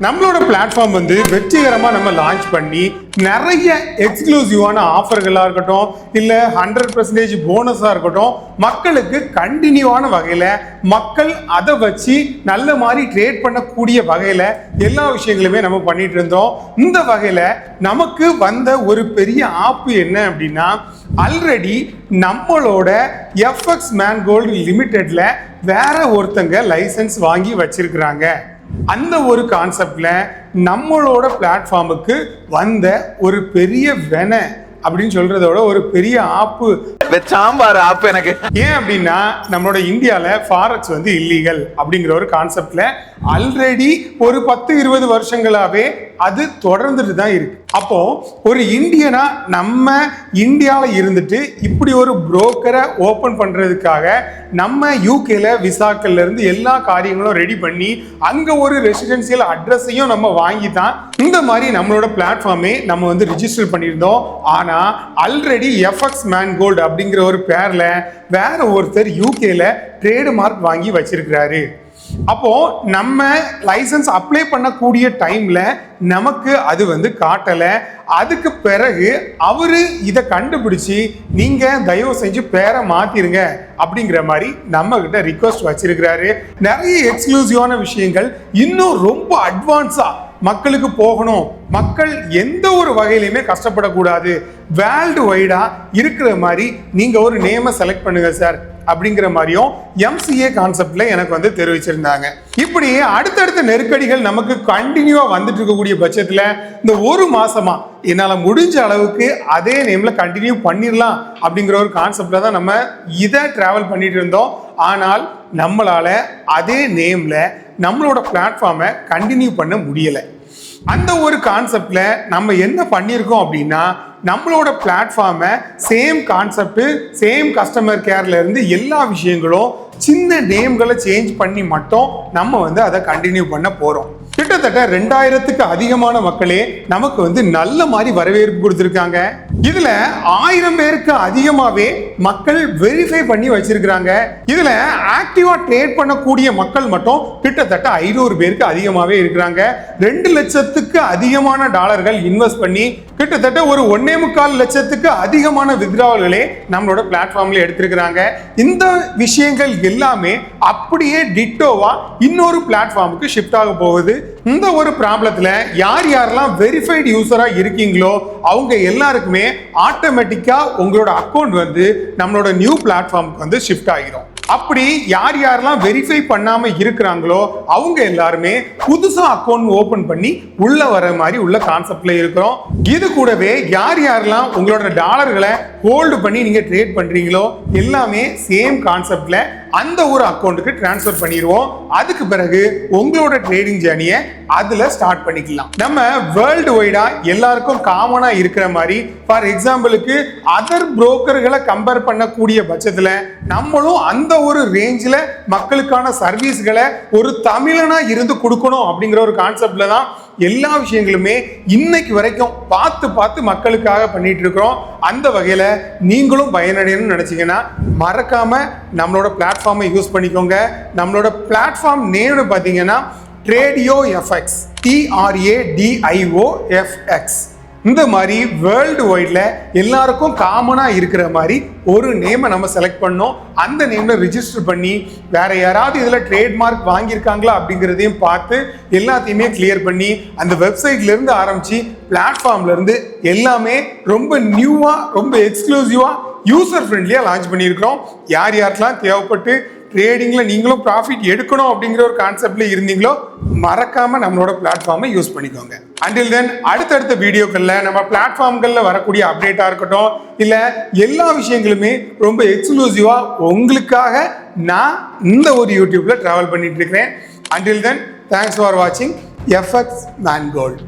நம்மளோட பிளாட்ஃபார்ம் வந்து வெற்றிகரமா நம்ம லான்ச் பண்ணி நிறைய எக்ஸ்க்ளூசிவான ஆஃபர்களா இருக்கட்டும் இல்ல 100% போனஸா இருக்கட்டும் மக்களுக்கு கண்டினியூவான வகையில மக்கள் அதை வச்சு நல்ல மாதிரி ட்ரேட் பண்ணக்கூடிய வகையில எல்லா விஷயங்களுமே நம்ம பண்ணிட்டு இருந்தோம். இந்த வகையில நமக்கு வந்த ஒரு பெரிய ஆப்பு என்ன அப்படின்னா, ஆல்ரெடி நம்மளோட எஃப்எக்ஸ் மேன்கோல்டு லிமிடெட்ல வேற ஒருத்தங்க லைசன்ஸ் வாங்கி வச்சிருக்கிறாங்க. அந்த ஒரு கான்செப்ட்ல நம்மளோட பிளாட்ஃபார்முக்கு வந்த ஒரு பெரிய வென அப்படின்னு சொல்றதோட ஒரு பெரிய ஆப்பு சாம்பார் ஆப்பு. எனக்கு ஏன் அப்படின்னா, நம்மளோட இந்தியால ஃபாரெக்ஸ் வந்து இல்லீகல் அப்படிங்கிற ஒரு கான்செப்ட்ல ஆல்ரெடி ஒரு 10-20 வருஷங்களாவே அது தொடர்ந்துட்டு தான் இருக்கு. அப்போ ஒரு இந்தியனா நம்ம இந்தியாவில் இருந்துட்டு இப்படி ஒரு புரோக்கரை ஓபன் பண்றதுக்காக நம்ம யூகேல விசாக்கள்ல இருந்து எல்லா காரியங்களும் ரெடி பண்ணி அங்க ஒரு ரெசிடென்சியல் அட்ரஸையும் நம்ம வாங்கி தான் இந்த மாதிரி நம்மளோட பிளாட்ஃபார்மே நம்ம வந்து ரிஜிஸ்டர் பண்ணியிருந்தோம். ஆனா ஆல்ரெடி எஃப்எக்ஸ் மேன்கோல்டு அப்படிங்கிற ஒரு பேர்ல வேற ஒருத்தர் யூகேல ட்ரேட் மார்க் வாங்கி வச்சிருக்கிறாரு. அப்போ நம்ம லைசன்ஸ் அப்ளை பண்ணக்கூடிய டைம்ல நமக்கு அது வந்து காட்டல. அதுக்கு பிறகு அவரு இதை கண்டுபிடிச்சு நீங்க தயவு செஞ்சு பேரை மாத்திருங்க அப்படிங்கிற மாதிரி நம்ம கிட்ட ரிக்வெஸ்ட் வச்சிருக்கிறாரு. நிறைய எக்ஸ்க்ளூசிவான விஷயங்கள் இன்னும் ரொம்ப அட்வான்ஸா மக்களுக்கு போகணும், மக்கள் எந்த ஒரு வகையிலுமே கஷ்டப்படக்கூடாது, வேர்ல்டு வைடா இருக்கிற மாதிரி நீங்க ஒரு நேமை செலக்ட் பண்ணுங்க சார் அப்படிங்கிற மாதிரியும் எம்சிஏ கான்செப்ட்ல எனக்கு வந்து தெரிவிச்சிருந்தாங்க. இப்படி அடுத்தடுத்த நெருக்கடிகள் நமக்கு கண்டினியூவா வந்துட்டு இருக்கக்கூடிய பட்சத்துல இந்த ஒரு மாசமா என்னால முடிஞ்ச அளவுக்கு அதே நேம்ல கண்டினியூ பண்ணிடலாம் அப்படிங்கிற ஒரு கான்செப்ட்ல தான் நம்ம இதை டிராவல் பண்ணிட்டு இருந்தோம். ஆனால் நம்மளால அதே நேம்ல நம்மளோட பிளாட்ஃபார்மை கண்டினியூ பண்ண முடியலை. அந்த ஒரு கான்செப்ட்ல நம்ம என்ன பண்ணியிருக்கோம் அப்படின்னா, நம்மளோட பிளாட்ஃபார்மை சேம் கான்செப்ட் சேம் கஸ்டமர் கேர்ல இருந்து எல்லா விஷயங்களும் சின்ன நேம்களை சேஞ்ச் பண்ணி மட்டும் நம்ம வந்து அதை கண்டினியூ பண்ண போறோம். கிட்டத்தட்ட 2000க்கு அதிகமான மக்களே நமக்கு வந்து நல்ல மாதிரி வரவேற்பு கொடுத்துருக்காங்க. இதுல 1000 பேருக்கு அதிகமாவே மக்கள் வெரிஃபை பண்ணி வச்சிருக்காங்க. இதுல ஆக்டிவா ட்ரேட் பண்ணக்கூடிய மக்கள் மட்டும் கிட்டத்தட்ட 500 பேருக்கு அதிகமாவே இருக்கிறாங்க. 2 லட்சத்துக்கு அதிகமான டாலர்கள் இன்வெஸ்ட் பண்ணி கிட்டத்தட்ட ஒரு 1.25 லட்சத்துக்கு அதிகமான வித்ட்ராவல்களே நம்மளோட பிளாட்ஃபார்ம்ல எடுத்திருக்கிறாங்க. இந்த விஷயங்கள் எல்லாமே அப்படியே டிட்டோவா இன்னொரு பிளாட்ஃபார்முக்கு ஷிஃப்ட் ஆக போகுது. இந்த ஒரு ப்ராப்ளத்துல யார் யாரெல்லாம் வெரிஃபைடு யூசரா இருக்கீங்களோ அவங்க எல்லாருக்குமே ஆட்டோமேட்டிக்கா உங்களோட அக்கௌண்ட் வந்து நம்மளோட நியூ பிளாட்ஃபார்முக்கு வந்து ஷிஃப்ட் ஆகிரும். அப்படி யார் யாரெல்லாம் வெரிஃபை பண்ணாம இருக்கிறாங்களோ அவங்க எல்லாருமே புதுசா அக்கௌண்ட் ஓபன் பண்ணி உள்ள வர மாதிரி உள்ள கான்செப்ட்ல இருக்கிறோம். இது கூடவே யார் யாரெல்லாம் உங்களோட டாலர்களை ஹோல்டு பண்ணி நீங்க ட்ரேட் பண்றீங்களோ எல்லாமே சேம் கான்செப்ட்ல அந்த ஒரு அக்கௌண்ட்டுக்கு டிரான்ஸ்ஃபர் பண்ணிடுவோம். அதுக்கு பிறகு உங்களோட ட்ரேடிங் ஜேர்னியை அதுல ஸ்டார்ட் பண்ணிக்கலாம். நம்ம வேர்ல்டு வைடா எல்லாருக்கும் காமனா இருக்கிற மாதிரி ஃபார் எக்ஸாம்பிளுக்கு அதர் புரோக்கர்களை கம்பேர் பண்ணக்கூடிய பட்சத்துல நம்மளும் அந்த ஒரு ரேஞ்சில் மக்களுக்கான சர்வீஸ்களை ஒரு தமிழனா இருந்து கொடுக்கணும் அப்படிங்கிற ஒரு கான்செப்ட்ல தான் எல்லா விஷயங்களுமே இன்னைக்கு வரைக்கும் பார்த்து மக்களுக்காக பண்ணிட்டு இருக்கிறோம். அந்த வகையில நீங்களும் பயனடையணும்னு நினைச்சீங்கன்னா மறக்காம நம்மளோட பிளாட்ஃபார்மை யூஸ் பண்ணிக்கோங்க. நம்மளோட பிளாட்ஃபார்ம் நேம் பார்த்தீங்கன்னா ட்ரேடியோ எஃப்எக்ஸ், TRADIOFX. இந்த மாதிரி வேர்ல்டு வைட்ல எல்லாருக்கும் காமனா இருக்கிற மாதிரி ஒரு நேமை நம்ம செலக்ட் பண்ணோம். அந்த நேம்ல ரிஜிஸ்டர் பண்ணி வேற யாராவது இதுல ட்ரேட்மார்க் வாங்கியிருக்காங்களா அப்படிங்கிறதையும் பார்த்து எல்லாத்தையுமே கிளியர் பண்ணி அந்த வெப்சைட்ல இருந்து ஆரம்பிச்சு பிளாட்ஃபார்ம்ல இருந்து எல்லாமே ரொம்ப நியூவா ரொம்ப எக்ஸ்க்ளூசிவா யூசர் ஃப்ரெண்ட்லியா லான்ச் பண்ணியிருக்கிறோம். யார் யாருக்கெல்லாம் தேவைப்பட்டு ட்ரேடிங்ல நீங்களும் ப்ராஃபிட் எடுக்கணும் அப்படிங்கிற ஒரு கான்செப்ட்ல இருந்தீங்களோ மறக்காம நம்மளோட பிளாட்ஃபார்மை யூஸ் பண்ணிக்கோங்க. அண்டில் தென் அடுத்தடுத்த வீடியோக்கள்ல நம்ம பிளாட்ஃபார்ம்கள்ல வரக்கூடிய அப்டேட்டா இருக்கட்டும் இல்ல எல்லா விஷயங்களுமே ரொம்ப எக்ஸ்க்ளூசிவா உங்களுக்காக நான் இந்த ஒரு யூடியூப்ல டிராவல் பண்ணிட்டு இருக்கிறேன். அண்டில் தென் தேங்க்ஸ் ஃபார் வாட்சிங் எஃப்எக்ஸ் மேன்கோல்டு.